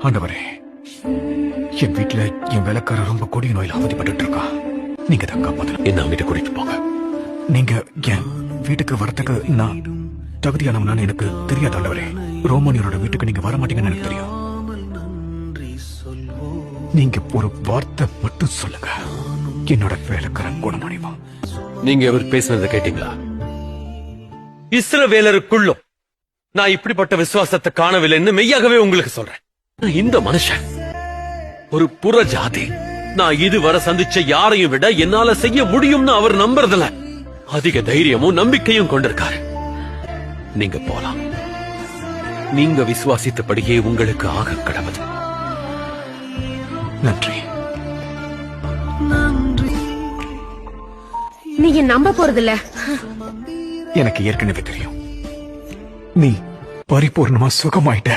ஆண்டவரே, என் வீட்டுல என் வேலைக்காரர் ரொம்ப கொடிய நோயில அவதிப்பட்டு இருக்கா. நீங்க தான் காப்பாத்தணும். என்ன வீட்டை கூட்டிட்டு போங்க. நீங்க என் வீட்டுக்கு வரத்துக்கு நான் தகுதியானவனான்னு எனக்கு தெரியாது ஆண்டவரே. ரோமானியரோட வீட்டுக்கு நீங்க வர மாட்டீங்கன்னு எனக்கு தெரியும். நீங்க ஒரு வார்த்தை மட்டும் சொல்லுங்க, என்னோட வேலைக்காரன் குணமடைவா. நீங்க இவர் பேசுனதை கேட்டீங்களா? இஸ்ரவேலருக்குள்ளும் நான் இப்படிப்பட்ட விசுவாசத்தை காணவில்லைன்னு மெய்யாகவே உங்களுக்கு சொல்றேன். இந்த மனுஷன் ஒரு புற ஜாதி. நான் இதுவரை சந்திச்ச யாரையும் விட என்னால செய்ய முடியும்னு அவர் நம்புறதுல அதிக தைரியமும் நம்பிக்கையும் கொண்டிருக்காரு. நீங்க போலாம். நீங்க விசுவாசித்தபடியே உங்களுக்கு ஆக கடவுது. நன்றி. நீங்க நம்ப போறதில்ல. எனக்கு ஏற்கனவே தெரியும். நீ பரிபூர்ணமா சுகமாயிட்ட.